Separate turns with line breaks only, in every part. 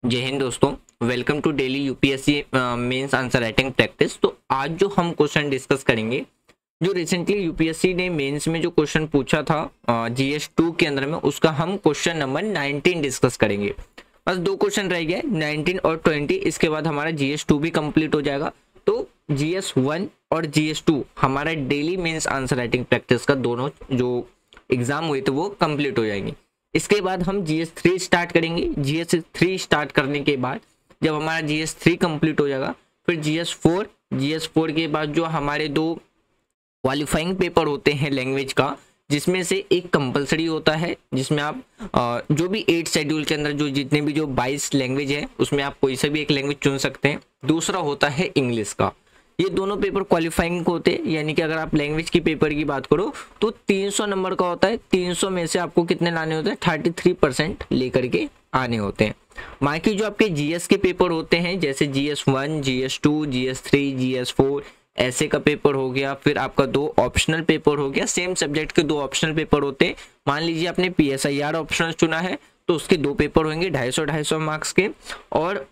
जय हिंद दोस्तों। Welcome to daily UPSC mains answer writing practice. तो आज जो हम क्वेश्चन डिस्कस करेंगे, जो रिसेंटली यूपीएससी ने मेंस में जो क्वेश्चन पूछा था जीएस 2 के अंदर में, उसका हम क्वेश्चन नंबर 19 डिस्कस करेंगे। बस दो क्वेश्चन रह गए, 19 और 20। इसके बाद हमारा जीएस 2 भी कंप्लीट हो जाएगा। तो जीएस 1 और जीएस 2 हमारा daily mains answer writing practice का दोनों जो एग्जाम हुए थे वो कंप्लीट हो जाएंगे। इसके बाद हम जीएस 3 स्टार्ट करेंगे। जीएस 3 स्टार्ट करने के बाद जब हमारा जीएस 3 कंप्लीट हो जाएगा, फिर जीएस 4 के बाद जो हमारे दो क्वालिफाइंग पेपर होते हैं लैंग्वेज का, जिसमें से एक कंपलसरी होता है, जिसमें आप जो भी 8 शेड्यूल के अंदर जो जितने भी जो 22 लैंग्वेज है उसमें आप कोई सा भी एक लैंग्वेज चुन सकते हैं। दूसरा होता है इंग्लिश का। ये दोनों पेपर क्वालिफाइंग होते हैं, यानी कि अगर आप लैंग्वेज की पेपर की बात करो तो 300 नंबर का होता है। 300 में से आपको कितने लाने होते हैं? 33% लेकर के आने होते हैं। बाकी जो आपके जीएस के पेपर होते हैं, जैसे जीएस 1, जीएस 2, जीएस 3, जीएस 4 ऐसे का पेपर हो गया, फिर आपका 2 ऑप्शनल पेपर हो गया। सेम सब्जेक्ट के 2 ऑप्शनल पेपर होते हैं। मान लीजिए आपने पीएसआईआर ऑप्शनल चुना है तो उसके 2 पेपर होंगे 250 मार्क्स के, और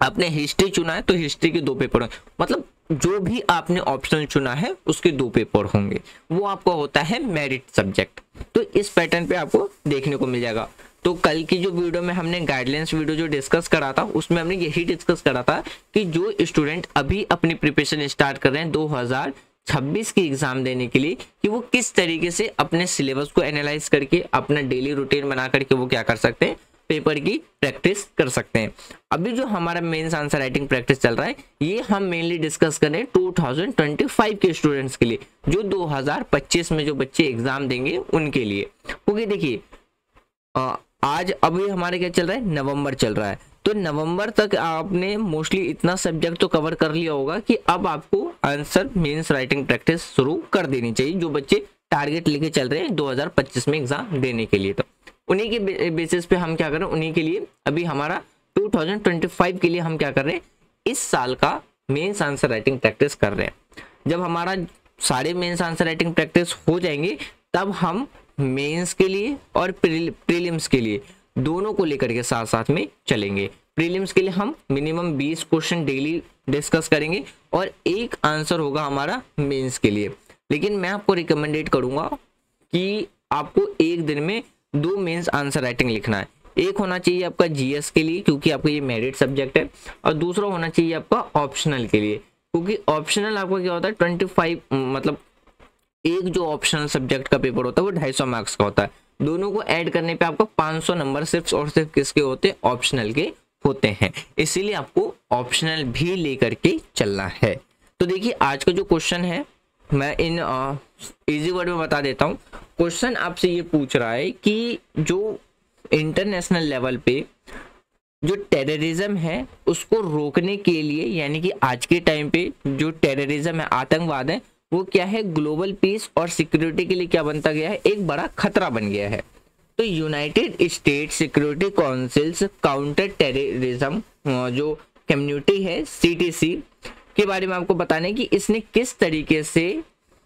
आपने हिस्ट्री चुना है तो हिस्ट्री के 2 पेपर होंगे। मतलब जो भी आपने ऑप्शनल चुना है उसके 2 पेपर होंगे, वो आपका होता है मेरिट सब्जेक्ट। तो इस पैटर्न पे आपको देखने को मिल जाएगा। तो कल की जो वीडियो में हमने गाइडलाइंस वीडियो जो डिस्कस करा था, उसमें हमने यही डिस्कस करा था कि जो स्टूडेंट अभी अपनी प्रिपरेशन स्टार्ट कर रहे हैं 2026 की एग्जाम देने के लिए, कि वो किस तरीके से अपने सिलेबस को एनालाइज करके अपना डेली रूटीन बना करके वो क्या कर सकते हैं, पेपर की प्रैक्टिस कर सकते हैं। अभी जो हमारा मेंस आंसर राइटिंग प्रैक्टिस चल रहा है, ये हम मेनली डिस्कस कर रहे हैं 2025 के स्टूडेंट्स के लिए, जो 2025 में जो बच्चे एग्जाम देंगे उनके लिए। क्योंकि देखिए आज अभी हमारे क्या चल रहा है, नवंबर चल रहा है। तो नवंबर तक आपने मोस्टली इतना सब्जेक्ट तो कवर कर लिया होगा कि अब आपको आंसर मेंस राइटिंग प्रैक्टिस शुरू कर देनी चाहिए, जो बच्चे टारगेट लेके चल रहे हैं 2025 में एग्जाम देने के लिए। तो उन्हीं के बेसिस पे हम क्या कर रहे हैं, उन्हीं के लिए अभी हमारा 2025 के लिए हम क्या कर रहे हैं, इस साल का मेंस आंसर राइटिंग प्रैक्टिस कर रहे हैं। जब हमारा सारे मेंस आंसर राइटिंग प्रैक्टिस हो जाएंगे, तब हम मेंस के लिए और प्रीलिम्स के लिए दोनों को लेकर के साथ साथ में चलेंगे। प्रीलिम्स के लिए हम मिनिमम 20 क्वेश्चन डेली डिस्कस करेंगे और एक आंसर होगा हमारा मेंस के लिए। लेकिन मैं आपको रिकमेंडेड करूंगा कि आपको एक दिन में 2 मेंस आंसर राइटिंग लिखना है। एक होना चाहिए आपका जीएस के लिए, क्योंकि आपका ये मेरिट सब्जेक्ट है, और दूसरा होना चाहिए आपका ऑप्शनल के लिए, क्योंकि ऑप्शनल आपका क्या होता है 25, मतलब एक जो ऑप्शनल सब्जेक्ट का पेपर होता है वो 250 मार्क्स का होता है। दोनों को ऐड करने पे आपको 500 नंबर सिर्फ और सिर्फ किसके होते हैं, ऑप्शनल के होते हैं। इसीलिए आपको ऑप्शनल भी लेकर के चलना है। तो देखिए आज का जो क्वेश्चन है, मैं इन इजी वर्ड में बता देता हूँ। क्वेश्चन आपसे ये पूछ रहा है कि जो इंटरनेशनल लेवल पे जो टेररिज्म है उसको रोकने के लिए, यानी कि आज के टाइम पे जो टेररिज्म है, आतंकवाद है, वो क्या है, ग्लोबल पीस और सिक्योरिटी के लिए क्या बनता गया है, एक बड़ा खतरा बन गया है। तो United state security councils counter terrorism जो कम्युनिटी है सीटीसी के बारे में आपको बताना है कि इसने किस तरीके से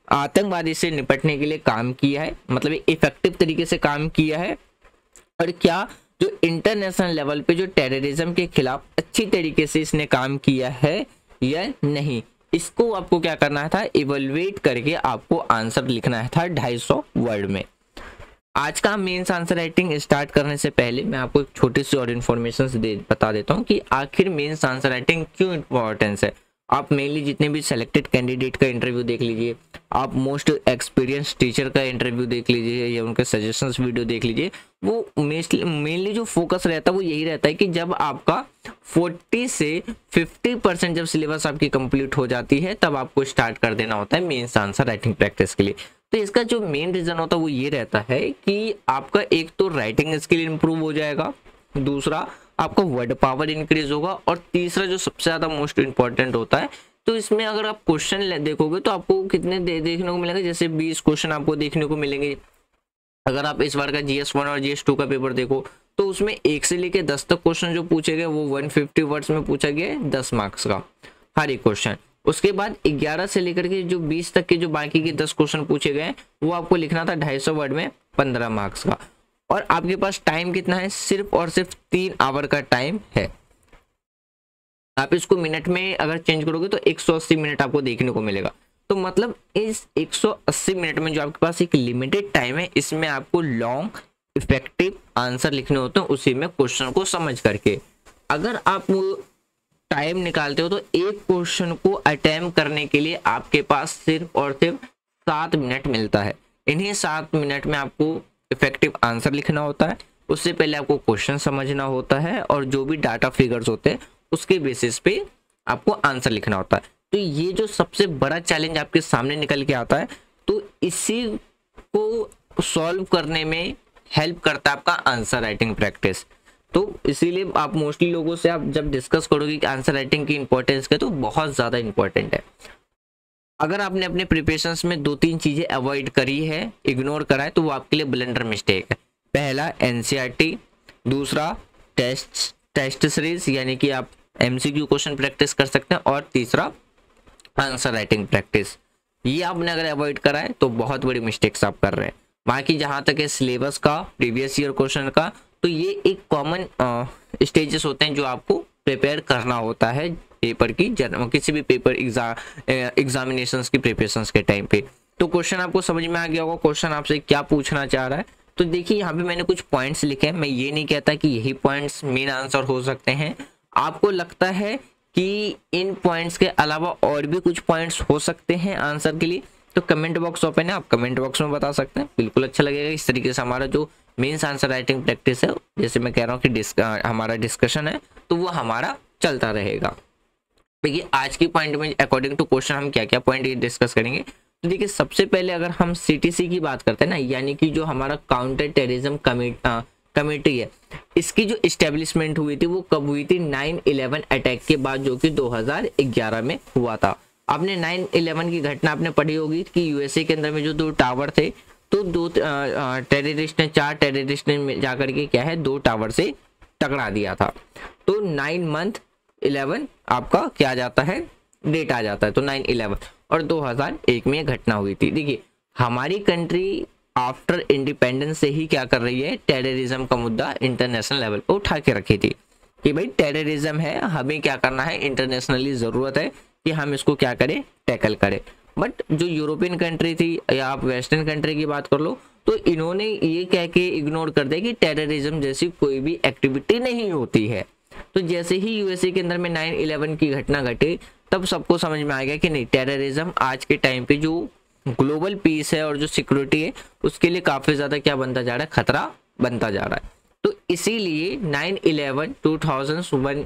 आतंकवादी से निपटने के लिए काम किया है, मतलब इफेक्टिव तरीके से काम किया है, और क्या जो इंटरनेशनल लेवल पे जो टेररिज्म के खिलाफ अच्छी तरीके से इसने काम किया है या नहीं। इसको आपको क्या करना था, इवैल्यूएट करके आपको आंसर लिखना था 250 वर्ड में। आज का मेंस आंसर राइटिंग स्टार्ट करने से पहले मैं आपको एक छोटी सी और इन्फॉर्मेशन बता देता हूँ कि आखिर मेंस आंसर राइटिंग क्यों इम्पोर्टेंस है। आप मेनली जितने भी सेलेक्टेड कैंडिडेट का इंटरव्यू देख लीजिए, आप मोस्ट एक्सपीरियंस टीचर का इंटरव्यू देख लीजिए या उनके सजेशंस वीडियो देख लीजिए। वो मेनली जो फोकस रहता है वो यही रहता है कि जब आपका 40 से 50% जब सिलेबस आपकी कंप्लीट हो जाती है, तब आपको स्टार्ट कर देना होता है मेंस आंसर राइटिंग प्रैक्टिस के लिए। तो इसका जो मेन रीजन होता है वो ये रहता है कि आपका एक तो राइटिंग स्किल इंप्रूव हो जाएगा, दूसरा आपका वर्ड पावर इंक्रीज होगा, और तीसरा जो सबसे ज्यादा मोस्ट इंपॉर्टेंट होता है, तो इसमें अगर आप क्वेश्चन देखोगे तो आपको कितने देखने को मिलेंगे, जैसे 20 क्वेश्चन आपको देखने को मिलेंगे। अगर आप इस बार का जीएस 1 और जीएस 2 का पेपर देखो तो उसमें 1 से लेके 10 तक क्वेश्चन जो पूछे गए वो 150 वर्ड्स में पूछा गया है, 10 मार्क्स का हर एक क्वेश्चन। उसके बाद 11 से लेकर के जो 20 तक के जो बाकी के 10 क्वेश्चन पूछे गए वो आपको लिखना था 250 वर्ड में, 15 मार्क्स का। और आपके पास टाइम कितना है, सिर्फ और सिर्फ 3 आवर का टाइम है। आप इसको मिनट में अगर चेंज करोगे तो 180 मिनट आपको देखने को मिलेगा। तो मतलब इस 180 मिनट में जो आपके पास एक लिमिटेड टाइम है, इसमें आपको लॉन्ग इफेक्टिव आंसर लिखने होते हैं, उसी में क्वेश्चन को समझ करके। अगर आप टाइम निकालते हो तो एक क्वेश्चन को अटेम्प्ट करने के लिए आपके पास सिर्फ और सिर्फ 7 मिनट मिलता है। इन्हीं 7 मिनट में आपको इफेक्टिव आंसर लिखना होता है। उससे पहले आपको क्वेश्चन समझना होता है और जो भी डाटा फिगर्स होते हैं उसके बेसिस पे आपको आंसर लिखना होता है। तो ये जो सबसे बड़ा चैलेंज आपके सामने निकल के आता है, तो इसी को सॉल्व करने में हेल्प करता है आपका आंसर राइटिंग प्रैक्टिस। तो इसीलिए आप मोस्टली लोगों से आप जब डिस्कस करोगे कि आंसर राइटिंग की इंपॉर्टेंस क्या, तो बहुत ज़्यादा इंपॉर्टेंट है। अगर आपने अपने प्रिपरेशंस में 2-3 चीज़ें अवॉइड करी है, इग्नोर करा है, तो वो आपके लिए ब्लंडर मिस्टेक है। पहला एनसीईआरटी, दूसरा टेस्ट सीरीज यानी कि आप एमसीक्यू क्वेश्चन प्रैक्टिस कर सकते हैं, और तीसरा आंसर राइटिंग प्रैक्टिस। ये आपने अगर अवॉइड करा है तो बहुत बड़ी मिस्टेक्स आप कर रहे हैं। बाकी जहाँ तक है सिलेबस का, प्रीवियस ईयर क्वेश्चन का, तो ये एक कॉमन स्टेजेस होते हैं जो आपको प्रिपेयर करना होता है पेपर की, किसी भी पेपर एग्जामिनेशंस की प्रिपरेशंस के टाइम पे। तो क्वेश्चन आपको समझ में आ गया होगा, क्वेश्चन आपसे क्या पूछना चाह रहा है। तो देखिए यहाँ पे मैंने कुछ पॉइंट्स लिखे हैं। मैं ये नहीं कहता कि यही पॉइंट्स मेन आंसर हो सकते हैं। आपको लगता है कि इन पॉइंट्स के अलावा और भी कुछ पॉइंट्स हो सकते हैं आंसर के लिए, तो कमेंट बॉक्स ओपन है, आप कमेंट बॉक्स में बता सकते हैं। बिल्कुल अच्छा लगेगा। इस तरीके से हमारा जो मेंस आंसर राइटिंग प्रैक्टिस है, जैसे मैं कह रहा हूँ कि हमारा डिस्कशन है, तो वो हमारा चलता रहेगा। देखिए आज की पॉइंट में अकॉर्डिंग टू क्वेश्चन हम क्या क्या पॉइंट डिस्कस करेंगे। तो देखिए सबसे पहले अगर हम सीटीसी की बात करते हैं ना, यानी कि जो हमारा काउंटर टेररिज्म कमेटी है, इसकी जो इस्टेब्लिशमेंट हुई थी वो कब हुई थी, 9/11 अटैक के बाद, जो कि 2011 में हुआ था। आपने 9/11 की घटना आपने पढ़ी होगी कि यूएसए के अंदर में जो 2 टावर थे, तो 4 टेररिस्ट ने जाकर के क्या है 2 टावर से टकरा दिया था। तो 9/11 आपका क्या आ जाता है, डेट आ जाता है। तो 9/11 और 2001 में घटना हुई थी। देखिए हमारी कंट्री आफ्टर इंडिपेंडेंस से ही क्या कर रही है, टेररिज्म का मुद्दा इंटरनेशनल लेवल पर उठा के रखी थी कि भाई टेररिज्म है, हमें क्या करना है, इंटरनेशनली ज़रूरत है कि हम इसको क्या करें, टैकल करें। बट जो यूरोपियन कंट्री थी या आप वेस्टर्न कंट्री की बात कर लो, तो इन्होंने ये कह के इग्नोर कर दिया कि टेररिज्म जैसी कोई भी एक्टिविटी नहीं होती है। तो जैसे ही यूएसए के अंदर में 9/11 की घटना घटी, तब सबको समझ में आ गया कि नहीं, टेररिज्म आज के टाइम पे जो ग्लोबल पीस है और जो सिक्योरिटी है उसके लिए काफ़ी ज़्यादा क्या बनता जा रहा है, खतरा बनता जा रहा है। तो इसीलिए 9/11 2001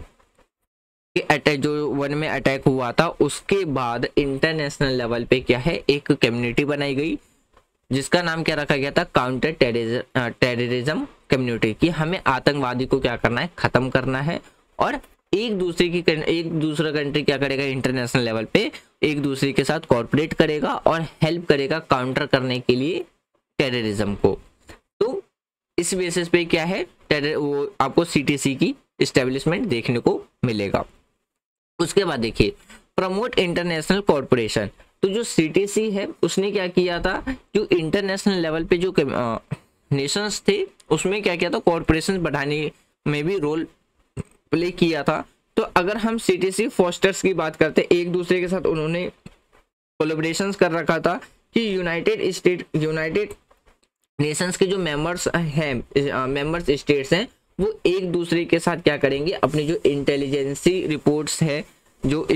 के अटैक, जो 1 में अटैक हुआ था, उसके बाद इंटरनेशनल लेवल पे क्या है, एक कम्युनिटी बनाई गई जिसका नाम क्या रखा गया था, काउंटर टेररिज्म कम्युनिटी, कि हमें आतंकवादी को क्या करना है, खत्म करना है। और एक दूसरा कंट्री क्या करेगा, इंटरनेशनल लेवल पे एक दूसरे के साथ कोऑपरेट करेगा और हेल्प करेगा काउंटर करने के लिए टेररिज्म को। तो इस बेसिस पे क्या है, वो आपको सीटीसी की इस्टेब्लिशमेंट देखने को मिलेगा। उसके बाद देखिए प्रमोट इंटरनेशनल कॉर्पोरेशन। तो जो सीटीसी है उसने क्या किया था, जो इंटरनेशनल लेवल पे जो नेशंस थे उसमें क्या किया था, कॉर्पोरेशन बढ़ाने में भी रोल प्ले किया था। तो अगर हम सीटीसी फोस्टर्स की बात करते हैं, एक दूसरे के साथ उन्होंने कोलैबोरेशंस कर रखा था कि यूनाइटेड नेशंस के जो मेंबर्स स्टेट्स हैं वो एक दूसरे के साथ क्या करेंगे, अपनी जो इंटेलिजेंसी रिपोर्ट्स है, जो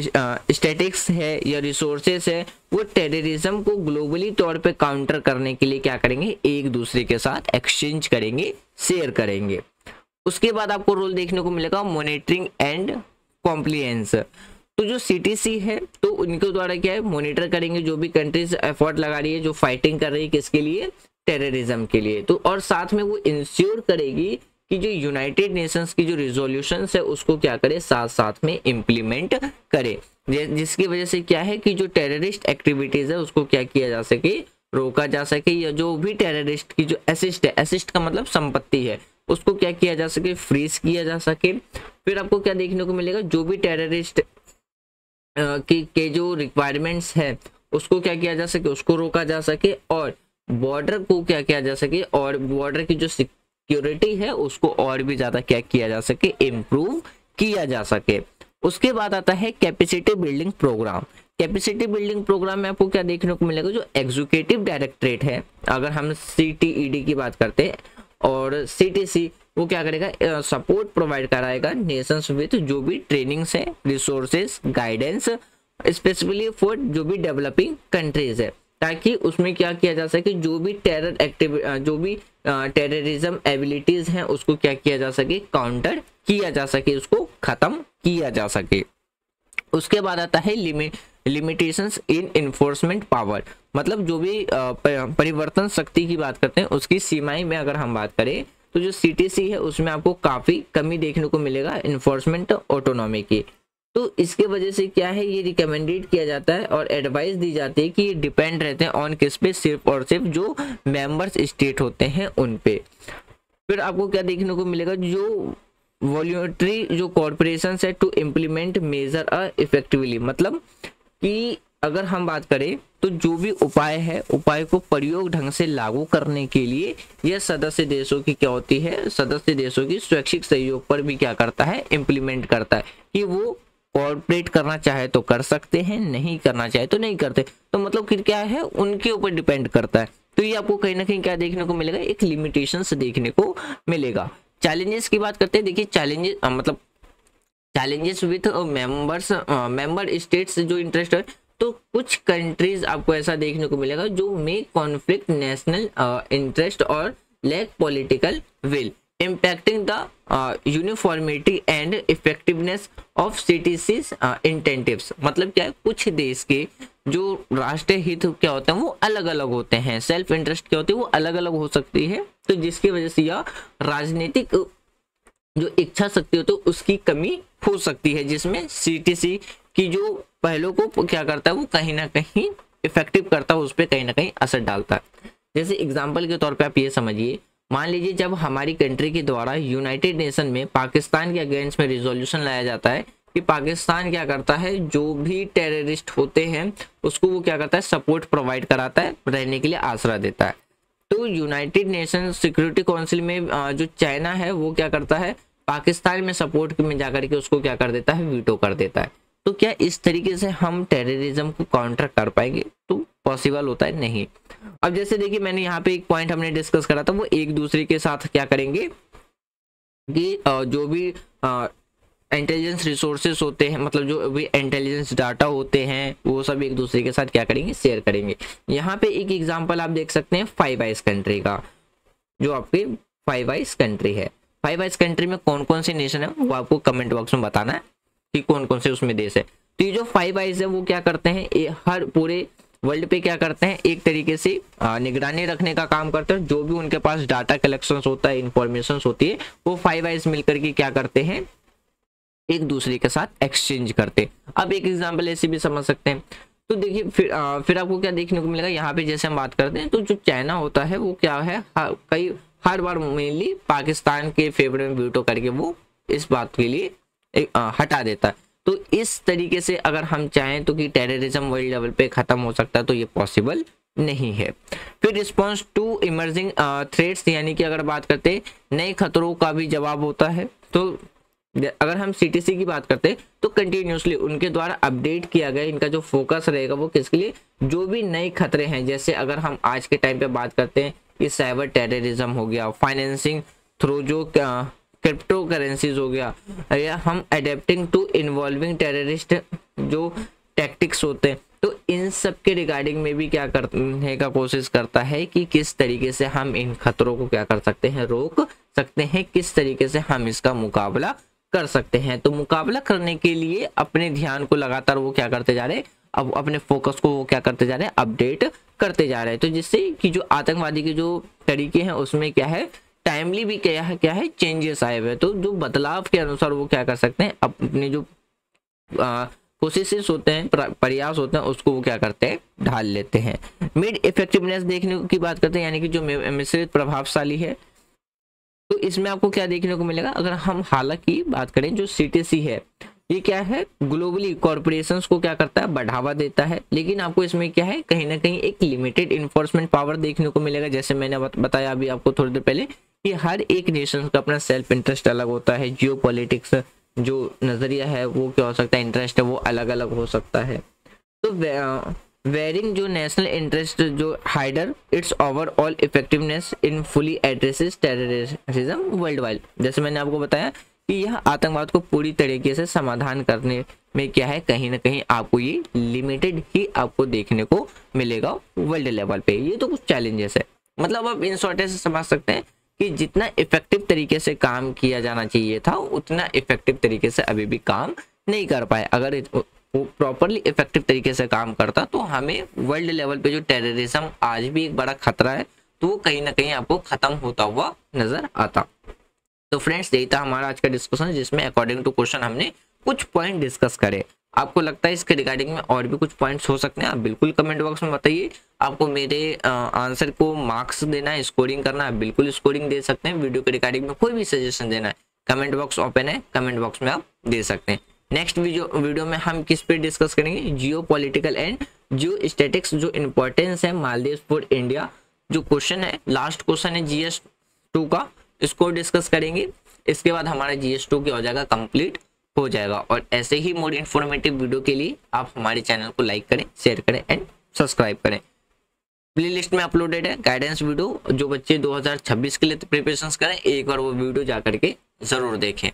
स्टैटिक्स है या रिसोर्सेस है, वो टेररिज्म को ग्लोबली तौर पे काउंटर करने के लिए क्या करेंगे, एक दूसरे के साथ एक्सचेंज करेंगे, शेयर करेंगे। उसके बाद आपको रोल देखने को मिलेगा मॉनिटरिंग एंड कॉम्प्लियंस। तो जो सीटीसी है तो उनके द्वारा क्या है, मॉनिटर करेंगे जो भी कंट्रीज एफर्ट लगा रही है, जो फाइटिंग कर रही है, किसके लिए, टेररिज्म के लिए। तो और साथ में वो इंश्योर करेगी कि जो यूनाइटेड नेशंस की जो रिजोल्यूशंस है उसको क्या करे, साथ साथ में इम्प्लीमेंट करे, जिसकी वजह से क्या है कि जो टेररिस्ट एक्टिविटीज है उसको क्या किया जा सके, रोका जा सके, या जो भी टेररिस्ट की जो असिस्ट का मतलब संपत्ति है उसको क्या किया जा सके, फ्रीज किया जा सके। फिर आपको क्या देखने को मिलेगा, जो भी टेररिस्ट के जो रिक्वायरमेंट्स है उसको क्या किया जा सके, उसको रोका जा सके, और बॉर्डर को क्या किया जा सके, और बॉर्डर की जो सिक्योरिटी है उसको और भी ज्यादा क्या किया जा सके, इम्प्रूव किया जा सके। उसके बाद आता है capacity building program. Capacity building program में आपको क्या देखने को मिलेगा, जो एग्जीक्यूटिव डायरेक्टरेट है, अगर हम CTED की बात करते हैं, और CTC वो क्या करेगा, सपोर्ट प्रोवाइड कराएगा नेशंस विद जो भी ट्रेनिंग्स है, रिसोर्सेज, गाइडेंस स्पेसिफिकली फॉर जो भी डेवलपिंग कंट्रीज है, ताकि उसमें क्या किया जा सके, जो भी टेरर एक्टिविटी, जो भी टेररिज्म एबिलिटीज हैं उसको क्या किया जा सके, काउंटर किया जा सके, उसको खत्म किया जा सके। उसके बाद आता है लिमिटेशंस इन इन्फोर्समेंट पावर, मतलब जो भी परिवर्तन शक्ति की बात करते हैं उसकी सीमाएं में अगर हम बात करें तो जो CTC है उसमें आपको काफी कमी देखने को मिलेगा इन्फोर्समेंट ऑटोनॉमी की। तो इसके वजह से क्या है, ये रिकमेंडेड किया जाता है और एडवाइस दी जाती है कि ये डिपेंड रहते हैं ऑन किस पे, सिर्फ और सिर्फ जो मेंबर्स स्टेट होते हैं उन पे। फिर आपको क्या देखने को मिलेगा, जो वॉल्यूंटरी जो कॉर्पोरेशन है टू इम्प्लीमेंट मेजर इफेक्टिवली, मतलब कि अगर हम बात करें तो जो भी उपाय है, उपाय को प्रयोग ढंग से लागू करने के लिए यह सदस्य देशों की क्या होती है, सदस्य देशों की स्वैच्छिक सहयोग पर भी क्या करता है, इम्प्लीमेंट करता है, कि वो कॉर्पोरेट करना चाहे तो कर सकते हैं, नहीं करना चाहे तो नहीं करते। तो मतलब कि क्या है, उनके ऊपर डिपेंड करता है। तो ये आपको कहीं ना कहीं क्या देखने को मिलेगा, एक लिमिटेशंस देखने को मिलेगा। चैलेंजेस की बात करते हैं, देखिए चैलेंजेस मतलब चैलेंजेस विथ मेंबर स्टेट्स जो इंटरेस्ट है, तो कुछ कंट्रीज आपको ऐसा देखने को मिलेगा जो मे कॉन्फ्लिक्ट नेशनल इंटरेस्ट और lack political will impacting the uniformity and effectiveness of CTC's incentives। मतलब क्या है, कुछ देश के जो राष्ट्रीय हित क्या होते हैं वो अलग अलग होते हैं, सेल्फ इंटरेस्ट क्या होती है वो अलग अलग हो सकती है, तो जिसकी वजह से यह राजनीतिक जो इच्छा शक्ति होती है उसकी कमी हो सकती है, जिसमें CTC की जो पहलों को क्या करता है वो कहीं ना कहीं इफेक्टिव करता है, उस पर कहीं ना कहीं असर डालता है। जैसे एग्जाम्पल के तौर पर आप ये समझिए, मान लीजिए जब हमारी कंट्री के द्वारा यूनाइटेड नेशन में पाकिस्तान के अगेंस्ट में रिजोल्यूशन लाया जाता है कि पाकिस्तान क्या करता है, जो भी टेररिस्ट होते हैं उसको वो क्या करता है, सपोर्ट प्रोवाइड कराता है, रहने के लिए आसरा देता है। तो यूनाइटेड नेशन सिक्योरिटी काउंसिल में जो चाइना है वो क्या करता है, पाकिस्तान में सपोर्ट में जाकर के उसको क्या कर देता है, वीटो कर देता है। तो क्या इस तरीके से हम टेररिज्म को काउंटर कर पाएंगे? तो पॉसिबल होता है नहीं। अब जैसे देखिए मैंने यहाँ पे एक पॉइंट हमने डिस्कस करा था, वो एक दूसरे के साथ क्या करेंगे कि जो भी इंटेलिजेंस रिसोर्सेस होते हैं, मतलब जो भी इंटेलिजेंस डाटा होते हैं वो सब एक दूसरे के साथ क्या करेंगे, शेयर करेंगे। यहाँ पे एक एग्जांपल आप देख सकते हैं फाइव आइज कंट्री का, जो आपके फाइव आइज कंट्री है। फाइव आइज कंट्री में कौन कौन से नेशन है वो आपको कमेंट बॉक्स में बताना है कि कौन कौन से उसमें देश है। तो ये जो फाइव आइज है वो क्या करते हैं, हर पूरे वर्ल्ड पे क्या करते हैं, एक तरीके से निगरानी रखने का काम करते हैं। जो भी उनके पास डाटा कलेक्शन होता है, इंफॉर्मेशन होती है, वो फाइव आइज मिलकर के क्या करते हैं, एक दूसरे के साथ एक्सचेंज करते। अब एक एग्जांपल ऐसे भी समझ सकते हैं। तो देखिए फिर आपको क्या देखने को मिलेगा, यहाँ पे जैसे हम बात करते हैं तो जो चाइना होता है वो क्या है, हर बार मेनली पाकिस्तान के फेवर में वीटो करके वो इस बात के लिए हटा देता है। तो इस तरीके से अगर हम चाहें तो कि टेररिज्म वर्ल्ड लेवल पे खत्म हो सकता है, तो ये पॉसिबल नहीं है। फिर रिस्पॉन्स टू इमर्जिंग थ्रेट्स, यानी कि अगर बात करते हैं नए खतरों का भी जवाब होता है। तो अगर हम CTC की बात करते हैं तो कंटिन्यूसली उनके द्वारा अपडेट किया गया, इनका जो फोकस रहेगा वो किसके लिए, जो भी नए खतरे हैं। जैसे अगर हम आज के टाइम पे बात करते हैं कि साइबर टेररिज्म हो गया, फाइनेंसिंग थ्रू जो क्रिप्टो करेंसीज हो गया, या हम अडेप्टिंग टू इन्वॉल्विंग टेररिस्ट जो टैक्टिक्स होते हैं, तो इन सब के रिगार्डिंग में भी क्या करने का कोशिश करता है कि किस तरीके से हम इन खतरों को क्या कर सकते हैं, रोक सकते हैं, किस तरीके से हम इसका मुकाबला कर सकते हैं। तो मुकाबला करने के लिए अपने ध्यान को लगातार वो क्या करते जा रहे हैं, अब अपने फोकस को वो क्या करते जा रहे हैं, अपडेट करते जा रहे हैं। तो जिससे कि जो आतंकवादी के जो तरीके हैं उसमें क्या है, टाइमली भी क्या है चेंजेस आए हुए हैं। तो जो बदलाव के अनुसार वो क्या कर सकते हैं, अपने जो कोशिशें होते हैं, प्रयास होते हैं, उसको वो क्या करते हैं, ढाल लेते हैं। मिड इफेक्टिवनेस देखने की बात करते हैं, यानी कि जो मिश्रित प्रभावशाली है। तो इसमें आपको क्या देखने को मिलेगा, अगर हम हालांकि बात करें जो CTC है ये क्या है, ग्लोबली कॉर्पोरेशंस को क्या करता है, बढ़ावा देता है, लेकिन आपको इसमें क्या है, कहीं ना कहीं एक लिमिटेड इन्फोर्समेंट पावर देखने को मिलेगा। जैसे मैंने बताया अभी आपको थोड़ी देर पहले कि हर एक नेशन का अपना सेल्फ इंटरेस्ट अलग होता है, जियो पॉलिटिक्स जो नज़रिया है वो क्या हो सकता है, इंटरेस्ट है वो अलग अलग हो सकता है। तो वेरिंग जो नेशनल इंटरेस्ट जो hinder its overall effectiveness in fully addresses terrorism world wide. जैसे मैंने आपको बताया कि यह आतंकवाद को पूरी तरीके से समाधान करने में क्या है, कहीं ना कहीं आपको ये लिमिटेड ही आपको देखने को मिलेगा वर्ल्ड लेवल पे। ये तो कुछ चैलेंजेस है, मतलब आप इन शॉर्ट से समझ सकते हैं कि जितना इफेक्टिव तरीके से काम किया जाना चाहिए था उतना इफेक्टिव तरीके से अभी भी काम नहीं कर पाए। अगर वो प्रॉपरली इफेक्टिव तरीके से काम करता तो हमें वर्ल्ड लेवल पे जो टेररिज्म आज भी एक बड़ा खतरा है तो वो कहीं ना कहीं आपको खत्म होता हुआ नजर आता। तो फ्रेंड्स यही था हमारा आज का डिस्कशन, जिसमें अकॉर्डिंग टू क्वेश्चन हमने कुछ पॉइंट डिस्कस करे। आपको लगता है इसके रिगार्डिंग में और भी कुछ पॉइंट्स हो सकते हैं, आप बिल्कुल कमेंट बॉक्स में बताइए। आपको मेरे आंसर को मार्क्स देना है, स्कोरिंग करना है, बिल्कुल स्कोरिंग दे सकते हैं। वीडियो के रिगार्डिंग में कोई भी सजेशन देना है, कमेंट बॉक्स ओपन है, कमेंट बॉक्स में आप दे सकते हैं। नेक्स्ट वीडियो में हम किस पे डिस्कस करेंगे, जियो पॉलिटिकल एंड जियो स्टैटिक्स जो इंपॉर्टेंस है मालदीव फॉर इंडिया, जो क्वेश्चन है लास्ट क्वेश्चन है GS2 का, इसको डिस्कस करेंगे। इसके बाद हमारा GS2 क्या हो जाएगा, कंप्लीट हो जाएगा। और ऐसे ही मोर इन्फॉर्मेटिव वीडियो के लिए आप हमारे चैनल को लाइक करें, शेयर करें एंड सब्सक्राइब करें। प्ले लिस्ट में अपलोडेड है गाइडेंस वीडियो, जो बच्चे 2026 के लिए प्रिपरेशन करें एक बार वो वीडियो जा करके जरूर देखें।